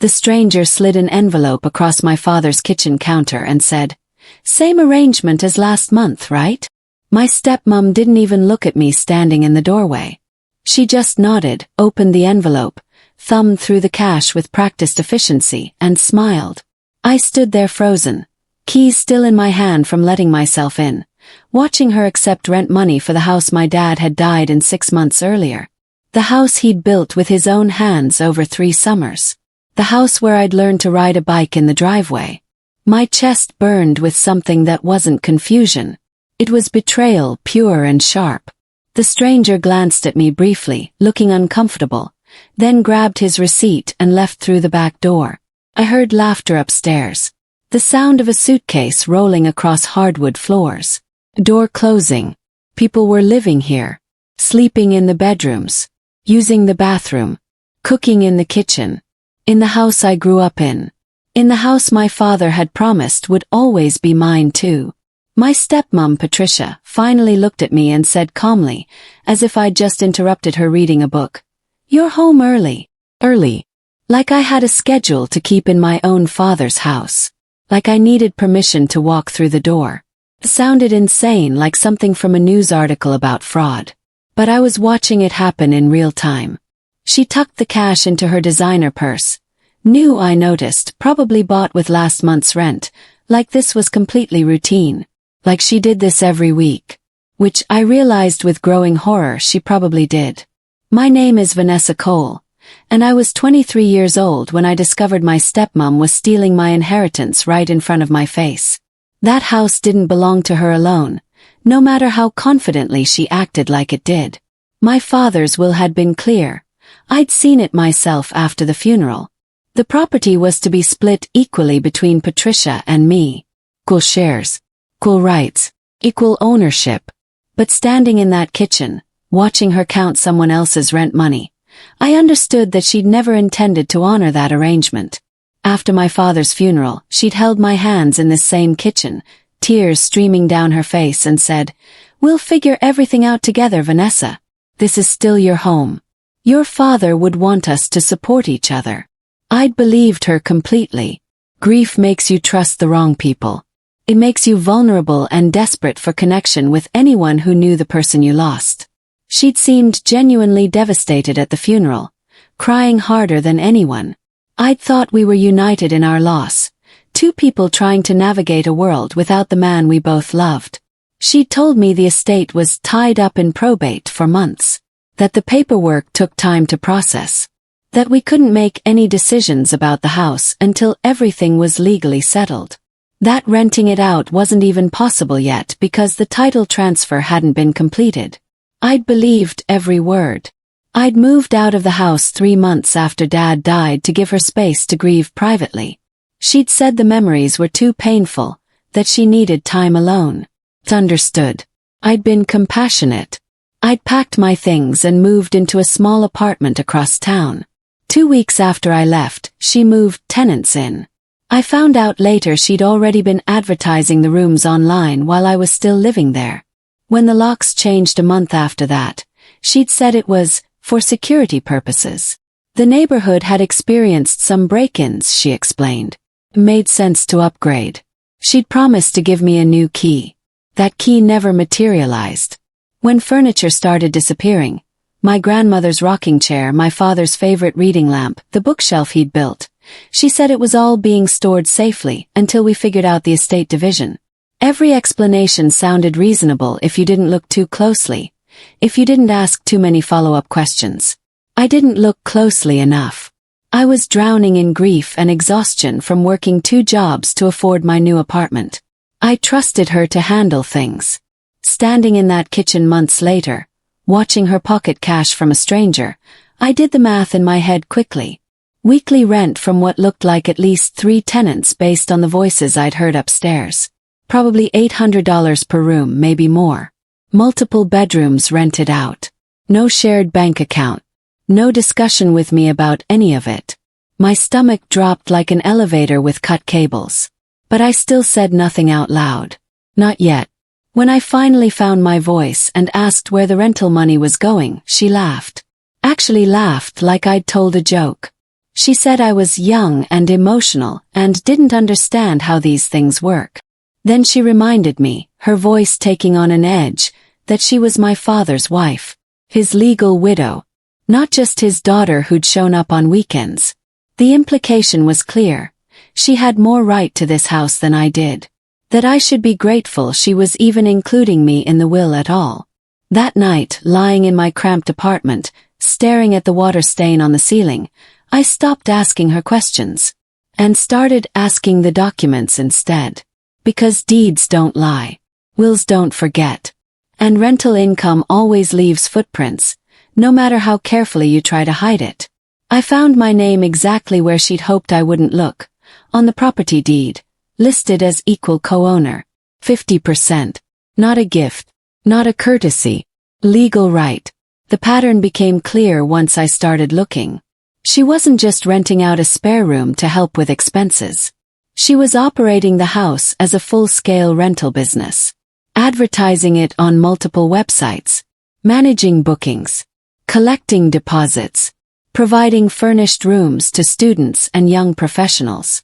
The stranger slid an envelope across my father's kitchen counter and said, "Same arrangement as last month, right?" My stepmom didn't even look at me standing in the doorway. She just nodded, opened the envelope, thumbed through the cash with practiced efficiency, and smiled. I stood there frozen, keys still in my hand from letting myself in, watching her accept rent money for the house my dad had died in 6 months earlier. The house he'd built with his own hands over 3 summers. The house where I'd learned to ride a bike in the driveway. My chest burned with something that wasn't confusion. It was betrayal, pure and sharp. The stranger glanced at me briefly, looking uncomfortable, then grabbed his receipt and left through the back door. I heard laughter upstairs. The sound of a suitcase rolling across hardwood floors. Door closing. People were living here. Sleeping in the bedrooms. Using the bathroom. Cooking in the kitchen. In the house I grew up in. In the house my father had promised would always be mine too. My stepmom Patricia finally looked at me and said calmly, as if I'd just interrupted her reading a book, "You're home early." Early. Like I had a schedule to keep in my own father's house. Like I needed permission to walk through the door. It sounded insane, like something from a news article about fraud. But I was watching it happen in real time. She tucked the cash into her designer purse. New, I noticed, probably bought with last month's rent, like this was completely routine. Like she did this every week. Which I realized with growing horror she probably did. My name is Vanessa Cole, and I was 23 years old when I discovered my stepmom was stealing my inheritance right in front of my face. That house didn't belong to her alone, no matter how confidently she acted like it did. My father's will had been clear. I'd seen it myself after the funeral. The property was to be split equally between Patricia and me. Equal shares. Equal rights. Equal ownership. But standing in that kitchen, watching her count someone else's rent money, I understood that she'd never intended to honor that arrangement. After my father's funeral, she'd held my hands in this same kitchen, tears streaming down her face, and said, "We'll figure everything out together, Vanessa. This is still your home. Your father would want us to support each other." I'd believed her completely. Grief makes you trust the wrong people. It makes you vulnerable and desperate for connection with anyone who knew the person you lost. She'd seemed genuinely devastated at the funeral, crying harder than anyone. I'd thought we were united in our loss, 2 people trying to navigate a world without the man we both loved. She'd told me the estate was tied up in probate for months, that the paperwork took time to process, that we couldn't make any decisions about the house until everything was legally settled. That renting it out wasn't even possible yet because the title transfer hadn't been completed. I'd believed every word. I'd moved out of the house 3 months after Dad died to give her space to grieve privately. She'd said the memories were too painful, that she needed time alone. Understood. I'd been compassionate. I'd packed my things and moved into a small apartment across town. 2 weeks after I left, she moved tenants in. I found out later she'd already been advertising the rooms online while I was still living there. When the locks changed a month after that, she'd said it was for security purposes. The neighborhood had experienced some break-ins, she explained. It made sense to upgrade. She'd promised to give me a new key. That key never materialized. When furniture started disappearing, my grandmother's rocking chair, my father's favorite reading lamp, the bookshelf he'd built, she said it was all being stored safely until we figured out the estate division. Every explanation sounded reasonable if you didn't look too closely, if you didn't ask too many follow-up questions. I didn't look closely enough. I was drowning in grief and exhaustion from working 2 jobs to afford my new apartment. I trusted her to handle things. Standing in that kitchen months later, watching her pocket cash from a stranger, I did the math in my head quickly. Weekly rent from what looked like at least 3 tenants based on the voices I'd heard upstairs. Probably $800 per room, maybe more. Multiple bedrooms rented out. No shared bank account. No discussion with me about any of it. My stomach dropped like an elevator with cut cables. But I still said nothing out loud. Not yet. When I finally found my voice and asked where the rental money was going, she laughed. Actually laughed like I'd told a joke. She said I was young and emotional and didn't understand how these things work. Then she reminded me, her voice taking on an edge, that she was my father's wife, his legal widow, not just his daughter who'd shown up on weekends. The implication was clear. She had more right to this house than I did. That I should be grateful she was even including me in the will at all. That night, lying in my cramped apartment, staring at the water stain on the ceiling, I stopped asking her questions and started asking the documents instead. Because deeds don't lie, wills don't forget, and rental income always leaves footprints, no matter how carefully you try to hide it. I found my name exactly where she'd hoped I wouldn't look, on the property deed, listed as equal co-owner, 50%. Not a gift, not a courtesy, legal right. The pattern became clear once I started looking. She wasn't just renting out a spare room to help with expenses. She was operating the house as a full-scale rental business, advertising it on multiple websites, managing bookings, collecting deposits, providing furnished rooms to students and young professionals,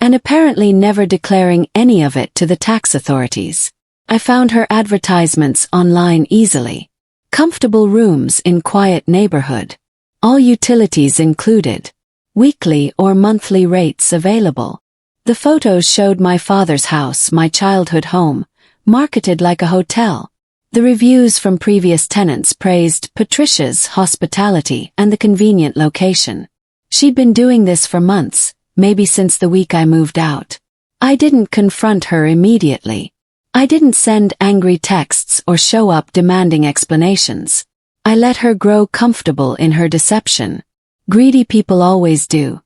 and apparently never declaring any of it to the tax authorities. I found her advertisements online easily. Comfortable rooms in quiet neighborhood. All utilities included. Weekly or monthly rates available. The photos showed my father's house, my childhood home, marketed like a hotel. The reviews from previous tenants praised Patricia's hospitality and the convenient location. She'd been doing this for months, maybe since the week I moved out. I didn't confront her immediately. I didn't send angry texts or show up demanding explanations. I let her grow comfortable in her deception. Greedy people always do.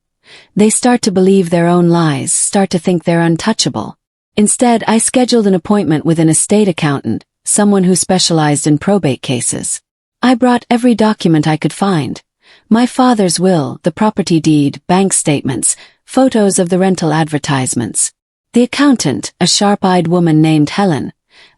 They start to believe their own lies, start to think they're untouchable. Instead, I scheduled an appointment with an estate accountant, someone who specialized in probate cases. I brought every document I could find. My father's will, the property deed, bank statements, photos of the rental advertisements. The accountant, a sharp-eyed woman named Helen,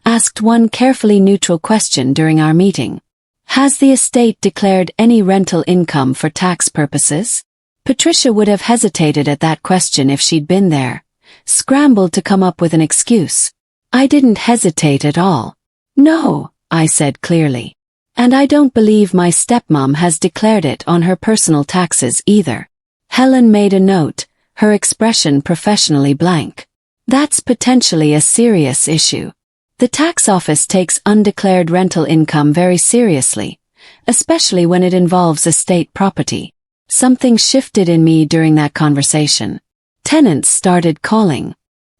asked one carefully neutral question during our meeting. Has the estate declared any rental income for tax purposes? Patricia would have hesitated at that question if she'd been there, scrambled to come up with an excuse. I didn't hesitate at all. No, I said clearly. And I don't believe my stepmom has declared it on her personal taxes either. Helen made a note, her expression professionally blank. That's potentially a serious issue. The tax office takes undeclared rental income very seriously, especially when it involves estate property. Something shifted in me during that conversation. Tenants started calling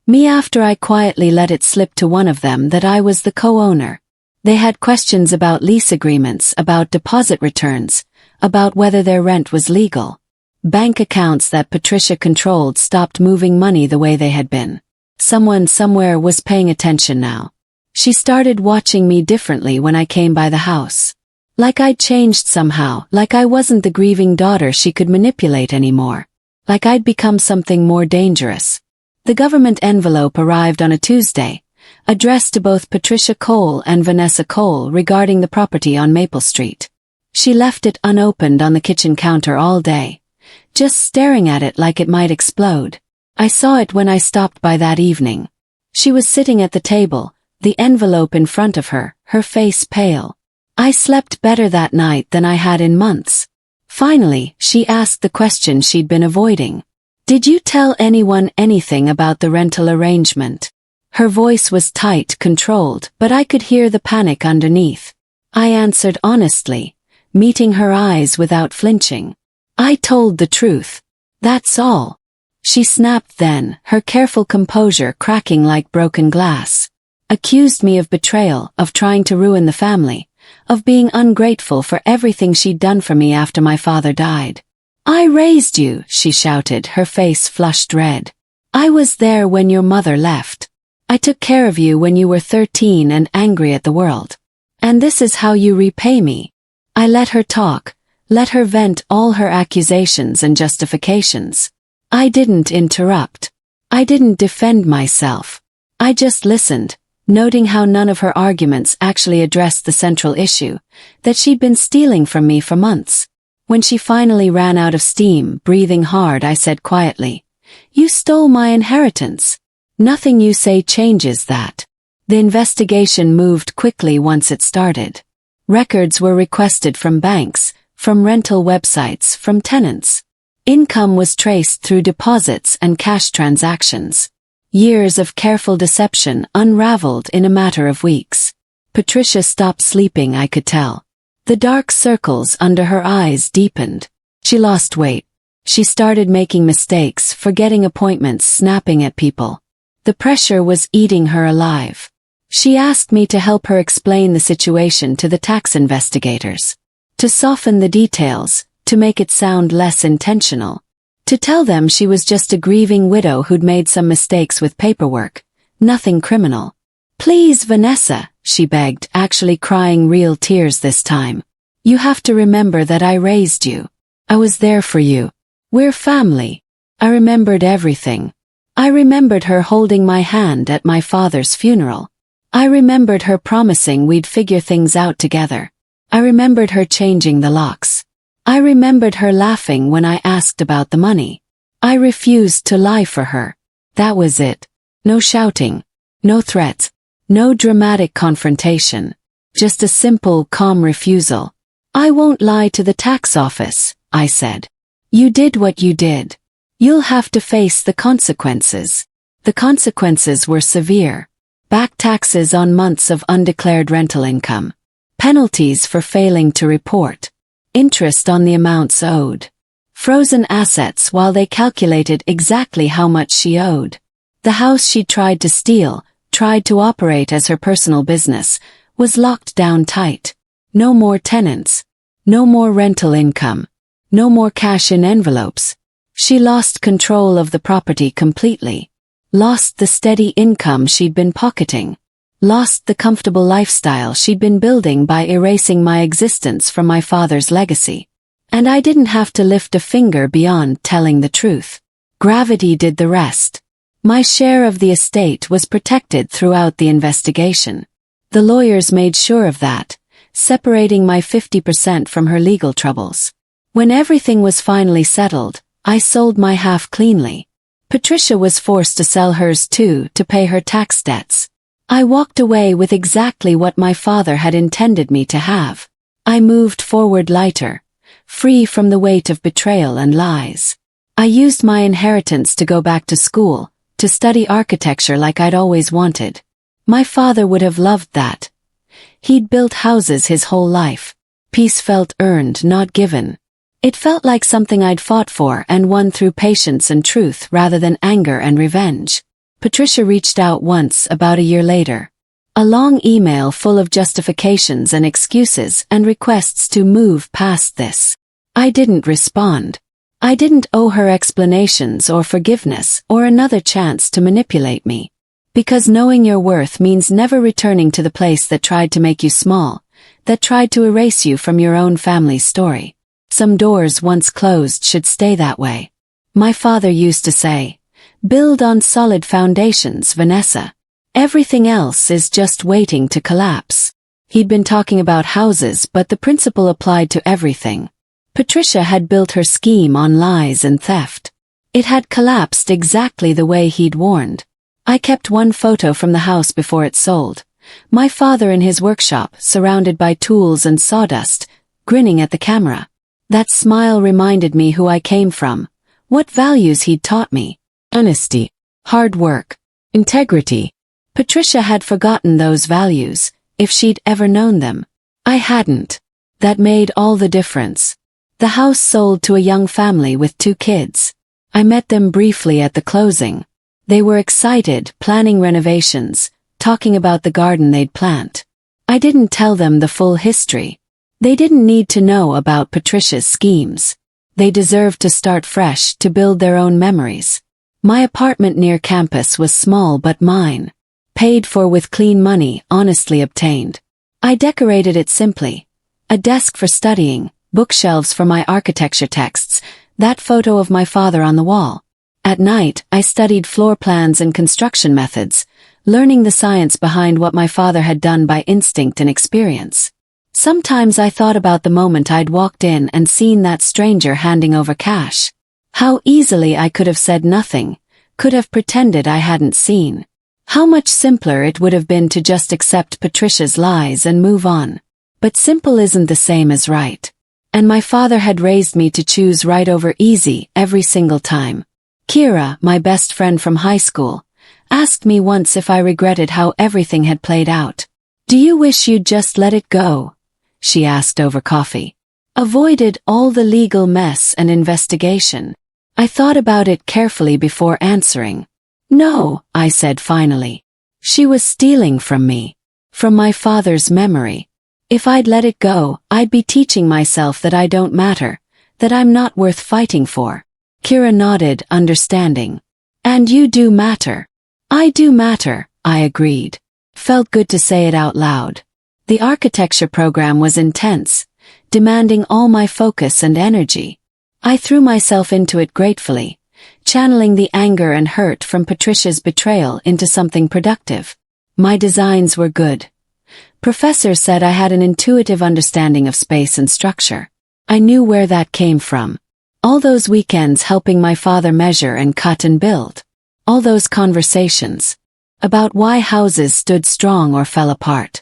me after I quietly let it slip to one of them that I was the co-owner. They had questions about lease agreements, about deposit returns, about whether their rent was legal. Bank accounts that Patricia controlled stopped moving money the way they had been. Someone somewhere was paying attention now. She started watching me differently when I came by the house. Like I'd changed somehow, like I wasn't the grieving daughter she could manipulate anymore. Like I'd become something more dangerous. The government envelope arrived on a Tuesday, addressed to both Patricia Cole and Vanessa Cole regarding the property on Maple Street. She left it unopened on the kitchen counter all day, just staring at it like it might explode. I saw it when I stopped by that evening. She was sitting at the table, the envelope in front of her, her face pale. I slept better that night than I had in months. Finally, she asked the question she'd been avoiding. Did you tell anyone anything about the rental arrangement? Her voice was tight, controlled, but I could hear the panic underneath. I answered honestly, meeting her eyes without flinching. I told the truth. That's all. She snapped then, her careful composure cracking like broken glass. Accused me of betrayal, of trying to ruin the family, of being ungrateful for everything she'd done for me after my father died. I raised you, she shouted, her face flushed red. I was there when your mother left. I took care of you when you were 13 and angry at the world. And this is how you repay me. I let her talk, let her vent all her accusations and justifications. I didn't interrupt. I didn't defend myself. I just listened, noting how none of her arguments actually addressed the central issue, that she'd been stealing from me for months. When she finally ran out of steam, breathing hard, I said quietly, "You stole my inheritance. Nothing you say changes that." The investigation moved quickly once it started. Records were requested from banks, from rental websites, from tenants. Income was traced through deposits and cash transactions. Years of careful deception unraveled in a matter of weeks. Patricia stopped sleeping, I could tell. The dark circles under her eyes deepened. She lost weight. She started making mistakes, forgetting appointments, snapping at people. The pressure was eating her alive. She asked me to help her explain the situation to the tax investigators. To soften the details, to make it sound less intentional. To tell them she was just a grieving widow who'd made some mistakes with paperwork. Nothing criminal. "Please, Vanessa," she begged, actually crying real tears this time. "You have to remember that I raised you. I was there for you. We're family." I remembered everything. I remembered her holding my hand at my father's funeral. I remembered her promising we'd figure things out together. I remembered her changing the locks. I remembered her laughing when I asked about the money. I refused to lie for her. That was it. No shouting. No threats. No dramatic confrontation. Just a simple, calm refusal. "I won't lie to the tax office," I said. "You did what you did. You'll have to face the consequences." The consequences were severe. Back taxes on months of undeclared rental income. Penalties for failing to report. Interest on the amounts owed. Frozen assets while they calculated exactly how much she owed. The house she tried to steal, tried to operate as her personal business, was locked down tight. No more tenants. No more rental income. No more cash in envelopes. She lost control of the property completely. Lost the steady income she'd been pocketing. Lost the comfortable lifestyle she'd been building by erasing my existence from my father's legacy. And I didn't have to lift a finger beyond telling the truth. Gravity did the rest. My share of the estate was protected throughout the investigation. The lawyers made sure of that, separating my 50% from her legal troubles. When everything was finally settled, I sold my half cleanly. Patricia was forced to sell hers too to pay her tax debts. I walked away with exactly what my father had intended me to have. I moved forward lighter, free from the weight of betrayal and lies. I used my inheritance to go back to school, to study architecture like I'd always wanted. My father would have loved that. He'd built houses his whole life. Peace felt earned, not given. It felt like something I'd fought for and won through patience and truth rather than anger and revenge. Patricia reached out once about a year later. A long email full of justifications and excuses and requests to move past this. I didn't respond. I didn't owe her explanations or forgiveness or another chance to manipulate me. Because knowing your worth means never returning to the place that tried to make you small, that tried to erase you from your own family's story. Some doors once closed should stay that way. My father used to say, "Build on solid foundations, Vanessa. Everything else is just waiting to collapse." He'd been talking about houses, but the principle applied to everything. Patricia had built her scheme on lies and theft. It had collapsed exactly the way he'd warned. I kept one photo from the house before it sold. My father in his workshop, surrounded by tools and sawdust, grinning at the camera. That smile reminded me who I came from, what values he'd taught me. Honesty, hard work, integrity. Patricia had forgotten those values, if she'd ever known them. I hadn't. That made all the difference. The house sold to a young family with 2 kids. I met them briefly at the closing. They were excited, planning renovations, talking about the garden they'd plant. I didn't tell them the full history. They didn't need to know about Patricia's schemes. They deserved to start fresh, to build their own memories. My apartment near campus was small but mine. Paid for with clean money, honestly obtained. I decorated it simply. A desk for studying, bookshelves for my architecture texts, that photo of my father on the wall. At night, I studied floor plans and construction methods, learning the science behind what my father had done by instinct and experience. Sometimes I thought about the moment I'd walked in and seen that stranger handing over cash. How easily I could have said nothing, could have pretended I hadn't seen. How much simpler it would have been to just accept Patricia's lies and move on. But simple isn't the same as right. And my father had raised me to choose right over easy every single time. Kira, my best friend from high school, asked me once if I regretted how everything had played out. "Do you wish you'd just let it go?" she asked over coffee. "Avoided all the legal mess and investigation." I thought about it carefully before answering. "No," I said finally. She was stealing from me. From my father's memory. If I'd let it go, I'd be teaching myself that I don't matter, that I'm not worth fighting for. Kira nodded, understanding. "And you do matter." "I do matter," I agreed. Felt good to say it out loud. The architecture program was intense, demanding all my focus and energy. I threw myself into it gratefully, channeling the anger and hurt from Patricia's betrayal into something productive. My designs were good. Professor said I had an intuitive understanding of space and structure. I knew where that came from. All those weekends helping my father measure and cut and build. All those conversations about why houses stood strong or fell apart.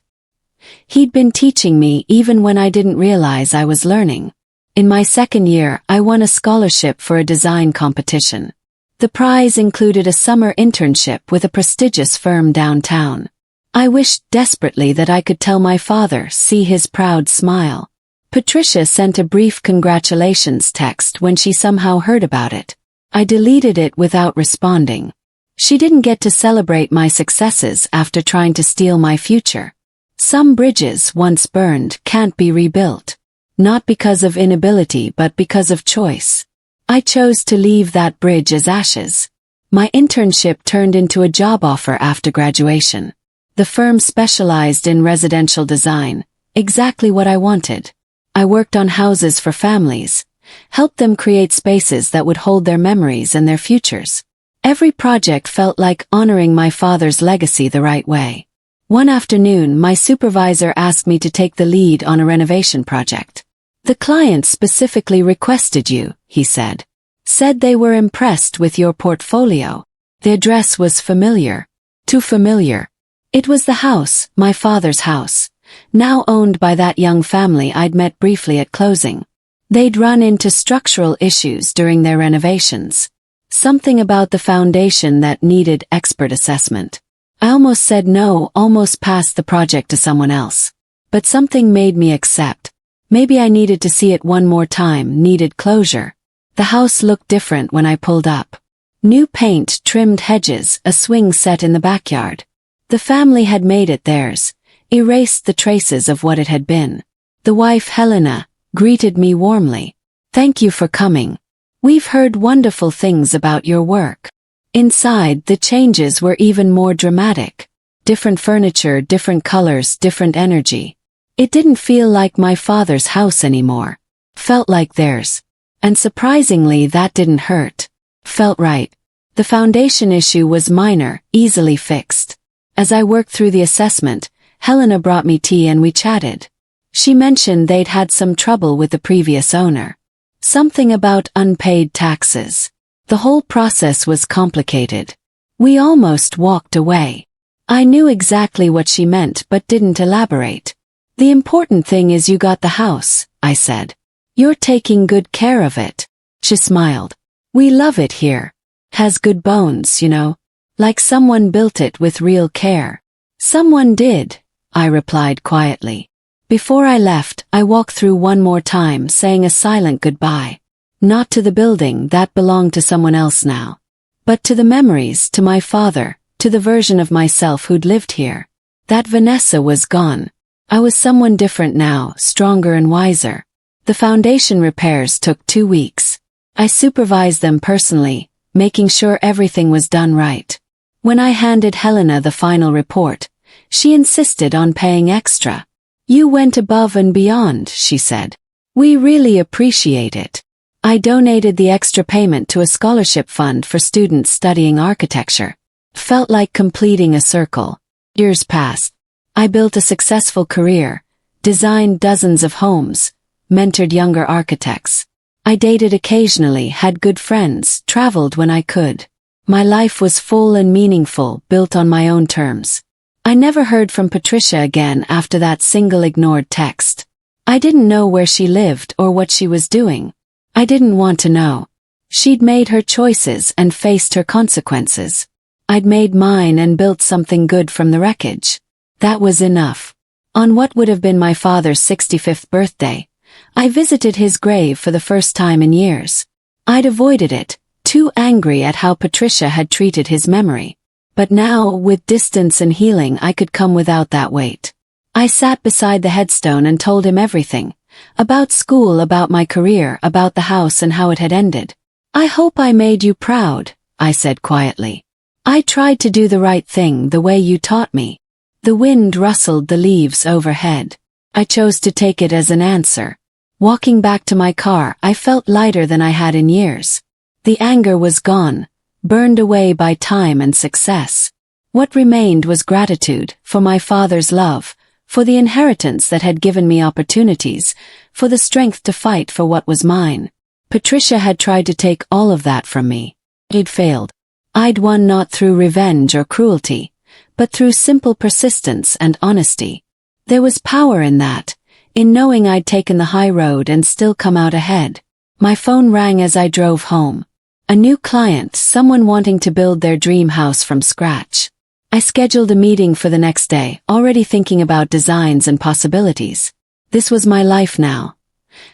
He'd been teaching me even when I didn't realize I was learning. In my second year, I won a scholarship for a design competition. The prize included a summer internship with a prestigious firm downtown. I wished desperately that I could tell my father, see his proud smile. Patricia sent a brief congratulations text when she somehow heard about it. I deleted it without responding. She didn't get to celebrate my successes after trying to steal my future. Some bridges once burned can't be rebuilt. Not because of inability but because of choice. I chose to leave that bridge as ashes. My internship turned into a job offer after graduation. The firm specialized in residential design, exactly what I wanted. I worked on houses for families, helped them create spaces that would hold their memories and their futures. Every project felt like honoring my father's legacy the right way. One afternoon, my supervisor asked me to take the lead on a renovation project. "The client specifically requested you," he said. "Said they were impressed with your portfolio. The address was familiar. Too familiar. It was the house, my father's house, now owned by that young family I'd met briefly at closing. They'd run into structural issues during their renovations. Something about the foundation that needed expert assessment. I almost said no, almost passed the project to someone else. But something made me accept. Maybe I needed to see it one more time, needed closure. The house looked different when I pulled up. New paint, trimmed hedges, a swing set in the backyard. The family had made it theirs, erased the traces of what it had been. The wife, Helena, greeted me warmly. "Thank you for coming. We've heard wonderful things about your work." Inside, the changes were even more dramatic. Different furniture, different colors, different energy. It didn't feel like my father's house anymore. Felt like theirs. And surprisingly, that didn't hurt. Felt right. The foundation issue was minor, easily fixed. As I worked through the assessment, Helena brought me tea and we chatted. She mentioned they'd had some trouble with the previous owner. Something about unpaid taxes. The whole process was complicated. We almost walked away. I knew exactly what she meant but didn't elaborate. "The important thing is you got the house," I said. "You're taking good care of it." She smiled. "We love it here. Has good bones, you know. Like someone built it with real care." "Someone did," I replied quietly. Before I left, I walked through one more time saying a silent goodbye. Not to the building that belonged to someone else now. But to the memories, to my father, to the version of myself who'd lived here. That Vanessa was gone. I was someone different now, stronger and wiser. The foundation repairs took 2 weeks. I supervised them personally, making sure everything was done right. When I handed Helena the final report, she insisted on paying extra. "You went above and beyond," she said. "We really appreciate it." I donated the extra payment to a scholarship fund for students studying architecture. Felt like completing a circle. Years passed. I built a successful career, designed dozens of homes, mentored younger architects. I dated occasionally, had good friends, traveled when I could. My life was full and meaningful, built on my own terms. I never heard from Patricia again after that single ignored text. I didn't know where she lived or what she was doing. I didn't want to know. She'd made her choices and faced her consequences. I'd made mine and built something good from the wreckage. That was enough. On what would have been my father's 65th birthday, I visited his grave for the first time in years. I'd avoided it, too angry at how Patricia had treated his memory. But now, with distance and healing, I could come without that weight. I sat beside the headstone and told him everything. About school, about my career, about the house and how it had ended. "I hope I made you proud," I said quietly. "I tried to do the right thing the way you taught me." The wind rustled the leaves overhead. I chose to take it as an answer. Walking back to my car, I felt lighter than I had in years. The anger was gone, burned away by time and success. What remained was gratitude for my father's love, for the inheritance that had given me opportunities, for the strength to fight for what was mine. Patricia had tried to take all of that from me. It failed. I'd won not through revenge or cruelty, but through simple persistence and honesty. There was power in that, in knowing I'd taken the high road and still come out ahead. My phone rang as I drove home. A new client, someone wanting to build their dream house from scratch. I scheduled a meeting for the next day, already thinking about designs and possibilities. This was my life now.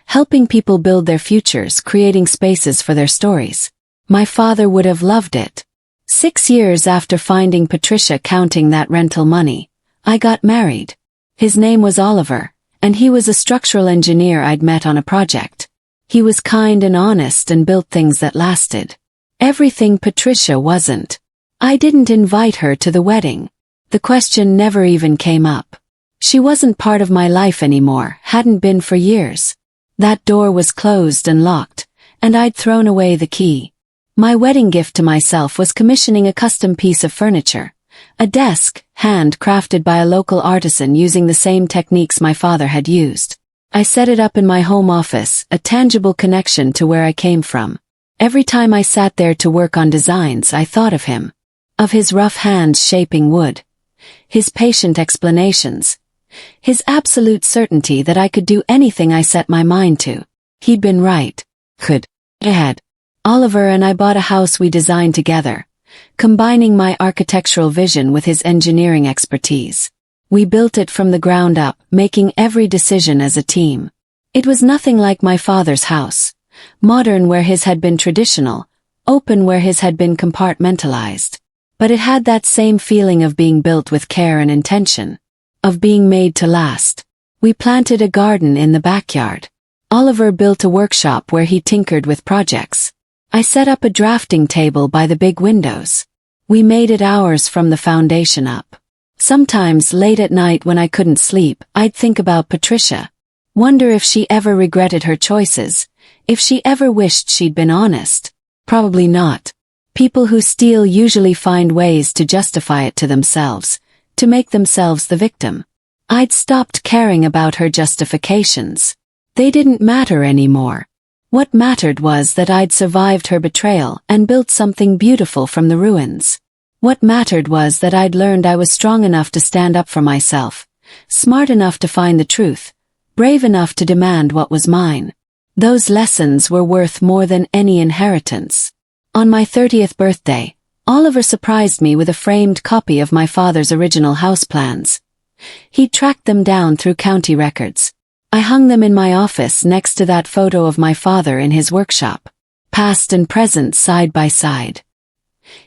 Helping people build their futures, creating spaces for their stories. My father would have loved it. 6 years after finding Patricia counting that rental money, I got married. His name was Oliver, and he was a structural engineer I'd met on a project. He was kind and honest and built things that lasted. Everything Patricia wasn't. I didn't invite her to the wedding. The question never even came up. She wasn't part of my life anymore, hadn't been for years. That door was closed and locked, and I'd thrown away the key. My wedding gift to myself was commissioning a custom piece of furniture. A desk, hand-crafted by a local artisan using the same techniques my father had used. I set it up in my home office, a tangible connection to where I came from. Every time I sat there to work on designs, I thought of him. Of his rough hands shaping wood. His patient explanations. His absolute certainty that I could do anything I set my mind to. He'd been right. I had. Oliver and I bought a house we designed together, combining my architectural vision with his engineering expertise. We built it from the ground up, making every decision as a team. It was nothing like my father's house. Modern where his had been traditional, open where his had been compartmentalized. But it had that same feeling of being built with care and intention. Of being made to last. We planted a garden in the backyard. Oliver built a workshop where he tinkered with projects. I set up a drafting table by the big windows. We made it ours from the foundation up. Sometimes late at night when I couldn't sleep, I'd think about Patricia. Wonder if she ever regretted her choices, if she ever wished she'd been honest. Probably not. People who steal usually find ways to justify it to themselves, to make themselves the victim. I'd stopped caring about her justifications. They didn't matter anymore. What mattered was that I'd survived her betrayal and built something beautiful from the ruins. What mattered was that I'd learned I was strong enough to stand up for myself, smart enough to find the truth, brave enough to demand what was mine. Those lessons were worth more than any inheritance. On my 30th birthday, Oliver surprised me with a framed copy of my father's original house plans. He tracked them down through county records. I hung them in my office next to that photo of my father in his workshop, past and present side by side.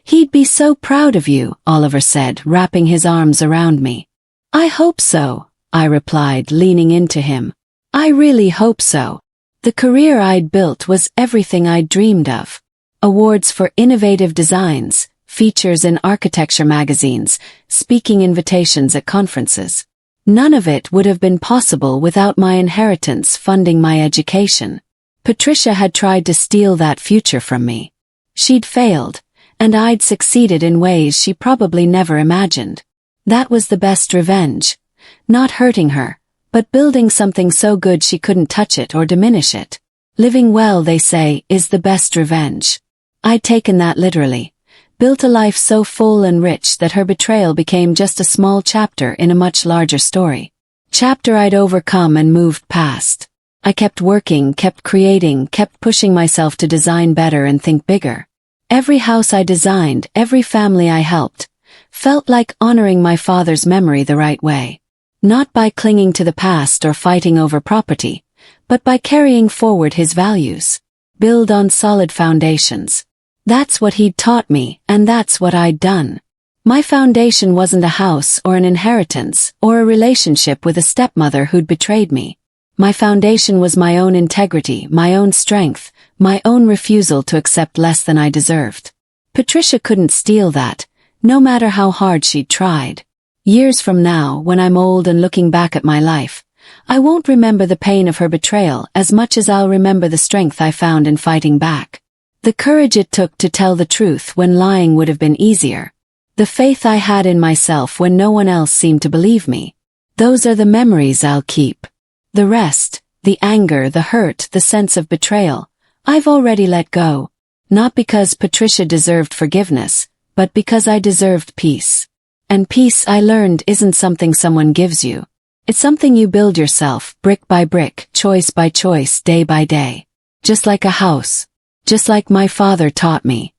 "He'd be so proud of you," Oliver said, wrapping his arms around me. "I hope so," I replied, leaning into him. "I really hope so." The career I'd built was everything I'd dreamed of. Awards for innovative designs, features in architecture magazines, speaking invitations at conferences. None of it would have been possible without my inheritance funding my education. Patricia had tried to steal that future from me. She'd failed, and I'd succeeded in ways she probably never imagined. That was the best revenge. Not hurting her, but building something so good she couldn't touch it or diminish it. Living well, they say, is the best revenge. I'd taken that literally. Built a life so full and rich that her betrayal became just a small chapter in a much larger story. Chapter I'd overcome and moved past. I kept working, kept creating, kept pushing myself to design better and think bigger. Every house I designed, every family I helped, felt like honoring my father's memory the right way. Not by clinging to the past or fighting over property, but by carrying forward his values. Build on solid foundations. That's what he'd taught me, and that's what I'd done. My foundation wasn't a house or an inheritance or a relationship with a stepmother who'd betrayed me. My foundation was my own integrity, my own strength, my own refusal to accept less than I deserved. Patricia couldn't steal that, no matter how hard she'd tried. Years from now, when I'm old and looking back at my life, I won't remember the pain of her betrayal as much as I'll remember the strength I found in fighting back. The courage it took to tell the truth when lying would have been easier. The faith I had in myself when no one else seemed to believe me. Those are the memories I'll keep. The rest, the anger, the hurt, the sense of betrayal, I've already let go. Not because Patricia deserved forgiveness, but because I deserved peace. And peace, I learned, isn't something someone gives you. It's something you build yourself, brick by brick, choice by choice, day by day. Just like a house. Just like my father taught me.